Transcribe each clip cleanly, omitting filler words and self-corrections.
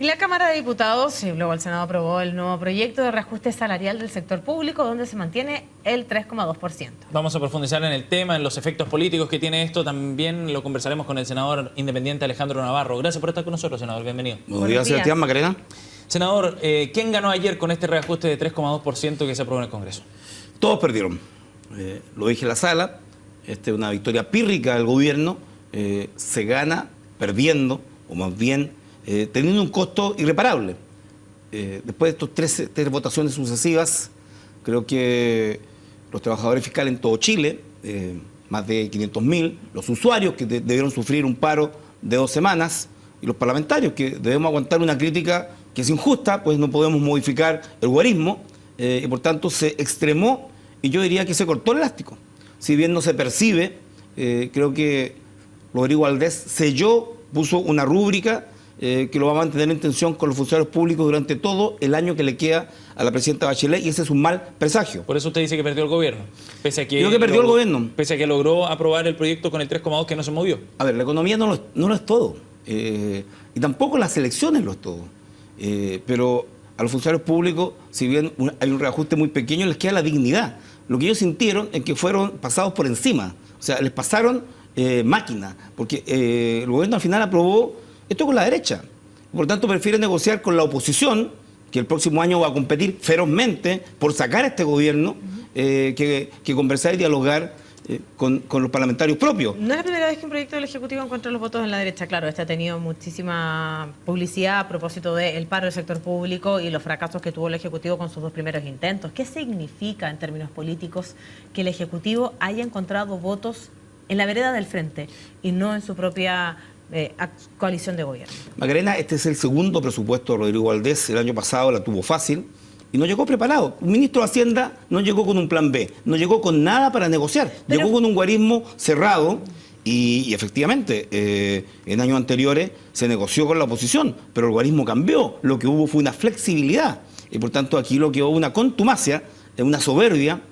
Y la Cámara de Diputados y luego el Senado aprobó el nuevo proyecto de reajuste salarial del sector público, donde se mantiene el 3,2%. Vamos a profundizar en el tema, en los efectos políticos que tiene esto. También lo conversaremos con el senador independiente Alejandro Navarro. Gracias por estar con nosotros, senador. Bienvenido. Buenos días, Sebastián. Macarena. Senador, ¿quién ganó ayer con este reajuste de 3,2% que se aprobó en el Congreso? Todos perdieron. Lo dije en la sala. Esta es una victoria pírrica del gobierno. Se gana perdiendo, o más bien teniendo un costo irreparable. Después de estas tres votaciones sucesivas, creo que los trabajadores fiscales en todo Chile, más de 500.000, los usuarios que debieron sufrir un paro de 2 semanas, y los parlamentarios que debemos aguantar una crítica que es injusta, pues no podemos modificar el guarismo, y por tanto se extremó, y yo diría que se cortó el elástico. Si bien no se percibe, creo que Rodrigo Valdés selló, puso una rúbrica que lo va a mantener en tensión con los funcionarios públicos durante todo el año que le queda a la presidenta Bachelet, y ese es un mal presagio. Por eso usted dice que perdió el gobierno. Pese a que Creo que perdió el gobierno. Pese a que logró aprobar el proyecto con el 3,2 que no se movió. A ver, la economía no lo es todo. Y tampoco las elecciones lo es todo. Pero a los funcionarios públicos, si bien hay un reajuste muy pequeño, les queda la dignidad. Lo que ellos sintieron es que fueron pasados por encima. O sea, les pasaron máquina. Porque el gobierno al final aprobó esto con la derecha. Por tanto, prefiere negociar con la oposición, que el próximo año va a competir ferozmente por sacar a este gobierno, que conversar y dialogar con los parlamentarios propios. No es la primera vez que un proyecto del Ejecutivo encuentra los votos en la derecha. Claro, este ha tenido muchísima publicidad a propósito del paro del sector público y los fracasos que tuvo el Ejecutivo con sus 2 primeros intentos. ¿Qué significa en términos políticos que el Ejecutivo haya encontrado votos en la vereda del frente y no en su propia coalición de gobierno? Macarena, este es el segundo presupuesto de Rodrigo Valdés. El año pasado la tuvo fácil y no llegó preparado. Un ministro de Hacienda no llegó con un plan B, no llegó con nada para negociar. Llegó con un guarismo cerrado y efectivamente en años anteriores se negoció con la oposición, pero el guarismo cambió. Lo que hubo fue una flexibilidad y por tanto aquí lo que hubo una contumacia, una soberbia,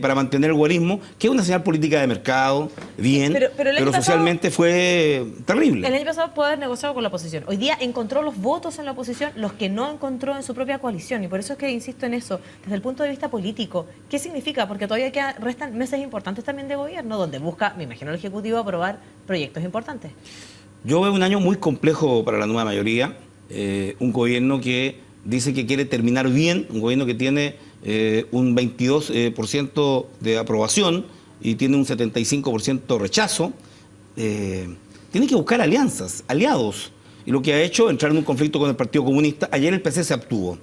para mantener el guarismo, que es una señal política de mercado, bien, pero socialmente fue terrible. El año pasado pudo haber negociado con la oposición. Hoy día encontró los votos en la oposición, los que no encontró en su propia coalición. Y por eso es que insisto en eso, desde el punto de vista político. ¿Qué significa? Porque todavía restan meses importantes también de gobierno, donde busca, me imagino, el Ejecutivo aprobar proyectos importantes. Yo veo un año muy complejo para la nueva mayoría. Un gobierno que dice que quiere terminar bien, un gobierno que tiene un 22% de aprobación y tiene un 75% de rechazo. Tiene que buscar alianzas, aliados. Y lo que ha hecho, entrar en un conflicto con el Partido Comunista. Ayer el PC se abstuvo.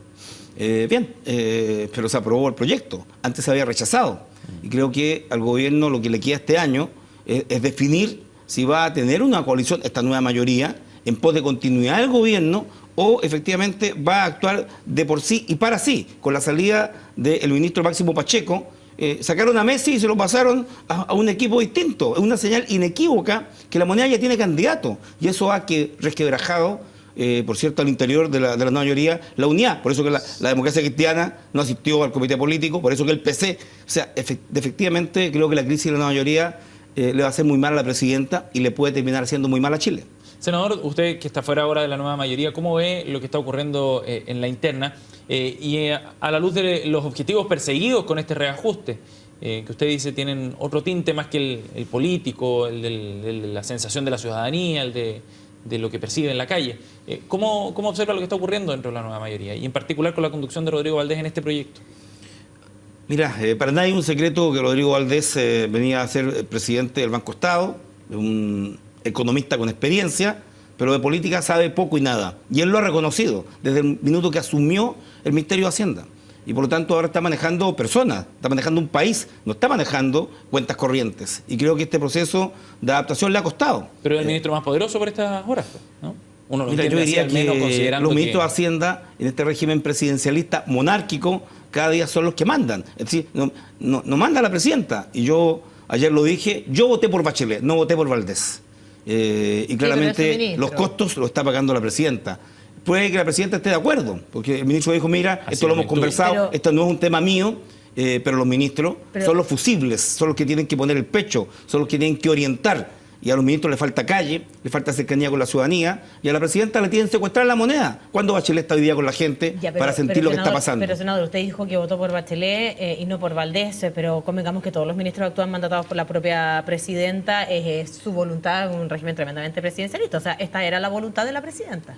Pero se aprobó el proyecto. Antes se había rechazado. Y creo que al gobierno lo que le queda este año es definir si va a tener una coalición, esta nueva mayoría, en pos de continuidad del gobierno, o efectivamente va a actuar de por sí y para sí. Con la salida del ministro Máximo Pacheco, sacaron a Messi y se lo pasaron a un equipo distinto. Es una señal inequívoca que la moneda ya tiene candidato. Y eso ha resquebrajado, por cierto, al interior de la nueva mayoría, la unidad. Por eso que la democracia cristiana no asistió al comité político, por eso que el PC... O sea, efectivamente creo que la crisis de la nueva mayoría le va a hacer muy mal a la presidenta y le puede terminar haciendo muy mal a Chile. Senador, usted que está fuera ahora de la nueva mayoría, ¿cómo ve lo que está ocurriendo en la interna? A la luz de los objetivos perseguidos con este reajuste, que usted dice tienen otro tinte más que el político, el de la sensación de la ciudadanía, el de lo que percibe en la calle. ¿Cómo observa lo que está ocurriendo dentro de la nueva mayoría? Y en particular con la conducción de Rodrigo Valdés en este proyecto. Mira, para nadie es un secreto que Rodrigo Valdés venía a ser presidente del Banco Estado, un economista con experiencia, pero de política sabe poco y nada. Y él lo ha reconocido desde el minuto que asumió el Ministerio de Hacienda. Y por lo tanto ahora está manejando personas, está manejando un país, no está manejando cuentas corrientes. Y creo que este proceso de adaptación le ha costado. Pero es el ministro más poderoso por estas horas, ¿no? Uno lo entiende, yo diría así, al menos que considerando los ministros que... de Hacienda en este régimen presidencialista monárquico cada día son los que mandan. Es decir, no manda la presidenta. Y yo ayer lo dije, yo voté por Bachelet, no voté por Valdés. Y claramente los costos los está pagando la presidenta. Puede que la presidenta esté de acuerdo, porque el ministro dijo, mira, esto lo hemos conversado, esto no es un tema mío, pero los ministros son los fusibles, son los que tienen que poner el pecho, son los que tienen que orientar. y a los ministros le falta calle, le falta cercanía con la ciudadanía, y a la presidenta le tienen secuestrar la moneda. ¿Cuándo Bachelet está hoy día con la gente para sentir lo que está pasando? Pero, senador, usted dijo que votó por Bachelet y no por Valdés, pero convengamos que todos los ministros actúan mandatados por la propia presidenta, es su voluntad, un régimen tremendamente presidencialista. O sea, esta era la voluntad de la presidenta.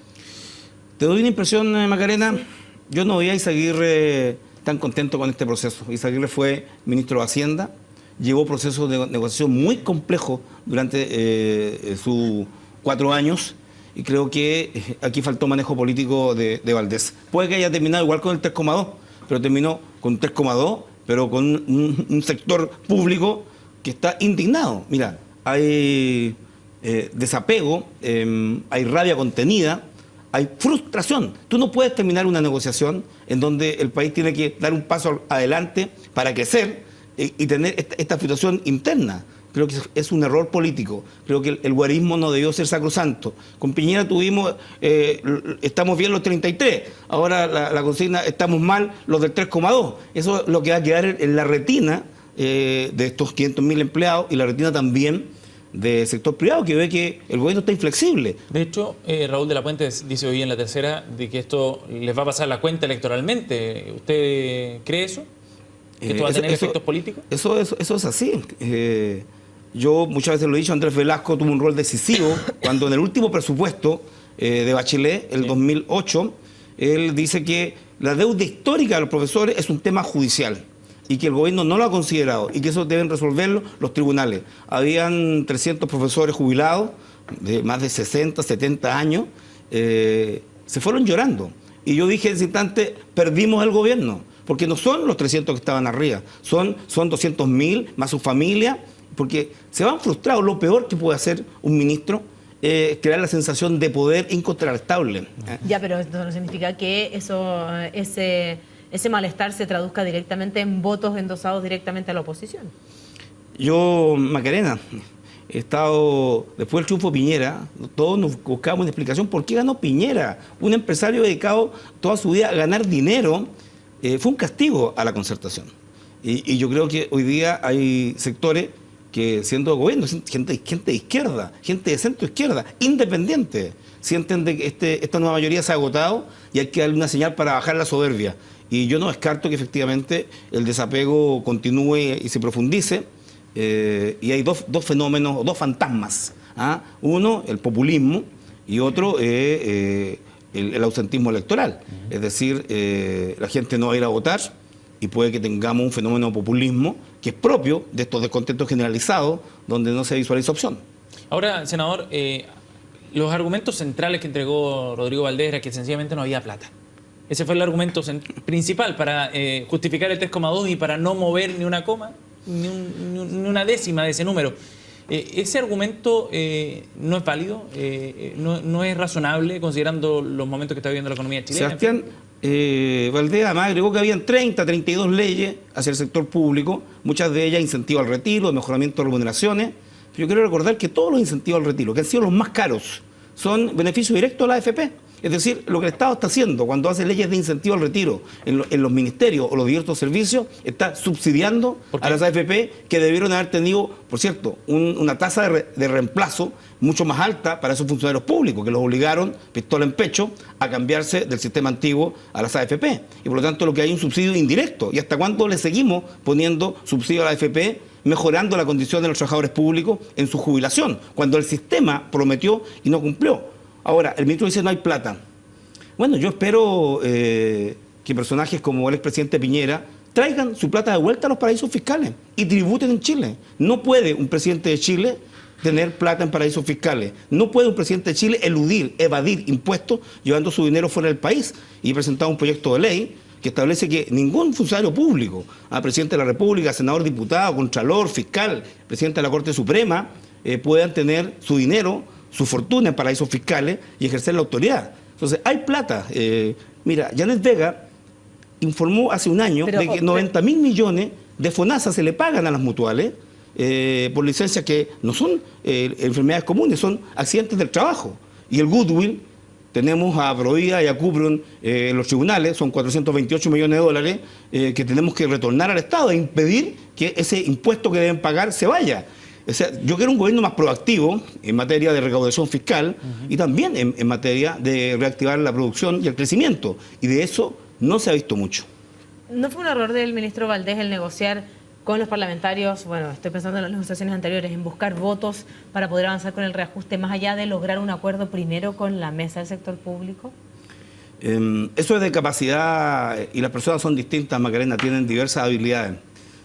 Te doy una impresión, Macarena. Sí. Yo no veía a Izaguirre tan contento con este proceso. Izaguirre fue ministro de Hacienda, llevó procesos de negociación muy complejos durante sus 4 años, y creo que aquí faltó manejo político de Valdés. Puede que haya terminado igual con el 3,2, pero terminó con 3,2, pero con un sector público que está indignado. Mira, hay desapego, hay rabia contenida, hay frustración. Tú no puedes terminar una negociación en donde el país tiene que dar un paso adelante para crecer y tener esta frustración interna. Creo que es un error político. Creo que el guarismo no debió ser sacrosanto. Con Piñera tuvimos, estamos bien los 33, ahora la consigna, estamos mal los del 3,2. Eso es lo que va a quedar en la retina de estos 500.000 empleados, y la retina también del sector privado, que ve que el gobierno está inflexible. De hecho, Raúl de la Puente dice hoy en La Tercera de que esto les va a pasar la cuenta electoralmente. ¿Usted cree eso? ¿Que esto va a tener efectos políticos? Eso es así. Yo muchas veces lo he dicho, Andrés Velasco tuvo un rol decisivo cuando en el último presupuesto de Bachelet, el 2008, él dice que la deuda histórica de los profesores es un tema judicial y que el gobierno no lo ha considerado y que eso deben resolverlo los tribunales. Habían 300 profesores jubilados de más de 60, 70 años, se fueron llorando. Y yo dije en ese instante, perdimos el gobierno, porque no son los 300 que estaban arriba, son 200.000 más su familia, porque se van frustrados. Lo peor que puede hacer un ministro es crear la sensación de poder incontrastable. Ya, pero esto no significa que ese malestar se traduzca directamente en votos endosados directamente a la oposición. Yo, Macarena, he estado, después del triunfo de Piñera, todos nos buscamos una explicación por qué ganó Piñera. Un empresario dedicado toda su vida a ganar dinero, fue un castigo a la concertación. Y yo creo que hoy día hay sectores que, siendo gobierno, gente de izquierda, gente de centro izquierda, independiente, sienten de que esta nueva mayoría se ha agotado y hay que darle una señal para bajar la soberbia. Y yo no descarto que efectivamente el desapego continúe y se profundice. Y hay dos fenómenos, dos fantasmas. Uno, el populismo, y otro, el ausentismo electoral. Es decir, la gente no va a ir a votar y puede que tengamos un fenómeno de populismo que es propio de estos descontentos generalizados donde no se visualiza opción. Ahora, senador, los argumentos centrales que entregó Rodrigo Valdés era que sencillamente no había plata. Ese fue el argumento principal para justificar el 3,2 y para no mover ni una coma, ni una décima de ese número. ¿Ese argumento no es válido? ¿No es razonable considerando los momentos que está viviendo la economía chilena? Sebastián, Valdés además agregó que habían 32 leyes hacia el sector público, muchas de ellas incentivos al retiro, de mejoramiento de remuneraciones. Pero yo quiero recordar que todos los incentivos al retiro, que han sido los más caros, son beneficios directos a la AFP. Es decir, lo que el Estado está haciendo cuando hace leyes de incentivo al retiro en los ministerios o los diversos servicios, está subsidiando a las AFP, que debieron haber tenido, por cierto, una tasa de reemplazo mucho más alta para esos funcionarios públicos, que los obligaron, pistola en pecho, a cambiarse del sistema antiguo a las AFP. Y por lo tanto lo que hay es un subsidio indirecto. ¿Y hasta cuándo le seguimos poniendo subsidio a la AFP, mejorando la condición de los trabajadores públicos en su jubilación, cuando el sistema prometió y no cumplió? Ahora, el ministro dice no hay plata. Bueno, yo espero que personajes como el expresidente Piñera traigan su plata de vuelta a los paraísos fiscales y tributen en Chile. No puede un presidente de Chile tener plata en paraísos fiscales. No puede un presidente de Chile evadir impuestos llevando su dinero fuera del país. Y he presentado un proyecto de ley que establece que ningún funcionario público, presidente de la República, senador, diputado, contralor, fiscal, presidente de la Corte Suprema, puedan tener su dinero, su fortuna en paraísos fiscales y ejercer la autoridad. Entonces, hay plata. Mira, Janet Vega informó hace un año de que 90.000 millones de FONASA se le pagan a las mutuales por licencias que no son enfermedades comunes, son accidentes del trabajo. Y el goodwill, tenemos a Provida y a Cuprum en los tribunales, son 428 millones de dólares que tenemos que retornar al Estado e impedir que ese impuesto que deben pagar se vaya. O sea, yo quiero un gobierno más proactivo en materia de recaudación fiscal y también en materia de reactivar la producción y el crecimiento. Y de eso no se ha visto mucho. ¿No fue un error del ministro Valdés el negociar con los parlamentarios? Bueno, estoy pensando en las negociaciones anteriores, en buscar votos para poder avanzar con el reajuste, más allá de lograr un acuerdo primero con la mesa del sector público. Eso es de capacidad y las personas son distintas, Macarena, tienen diversas habilidades.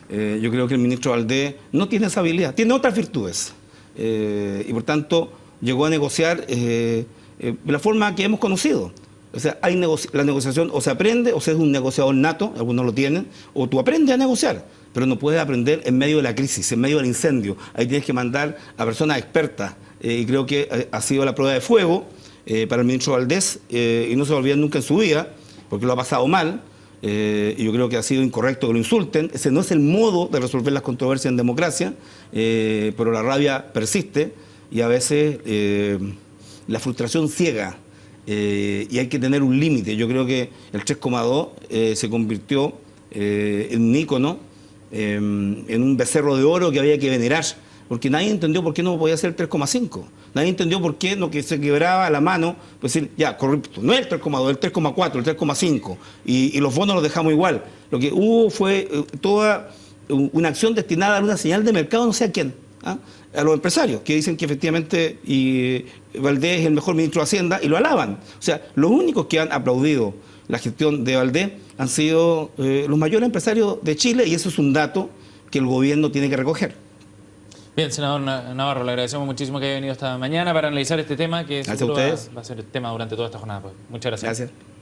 Yo creo que el ministro Valdés no tiene esa habilidad, tiene otras virtudes. Y por tanto llegó a negociar de la forma que hemos conocido. O sea, la negociación o se aprende o se es un negociador nato, algunos lo tienen, o tú aprendes a negociar, pero no puedes aprender en medio de la crisis, en medio del incendio. Ahí tienes que mandar a personas expertas y creo que ha sido la prueba de fuego para el ministro Valdés y no se va a olvidar nunca en su vida, porque lo ha pasado mal. Y yo creo que ha sido incorrecto que lo insulten. Ese no es el modo de resolver las controversias en democracia, pero la rabia persiste y a veces la frustración ciega y hay que tener un límite. Yo creo que el 3,2 se convirtió en un ícono, en un becerro de oro que había que venerar, porque nadie entendió por qué no podía ser el 3,5. Nadie entendió por qué no que se quebraba la mano, pues decir, ya, correcto, no es el 3,2, el 3,4, el 3,5, y los bonos los dejamos igual. Lo que hubo fue toda una acción destinada a dar una señal de mercado, no sé a quién, a los empresarios, que dicen que efectivamente Valdés es el mejor ministro de Hacienda y lo alaban. O sea, los únicos que han aplaudido la gestión de Valdés han sido los mayores empresarios de Chile y eso es un dato que el gobierno tiene que recoger. Bien, senador Navarro, le agradecemos muchísimo que haya venido esta mañana para analizar este tema que seguro va a ser el tema durante toda esta jornada. Pues. Muchas gracias. Gracias.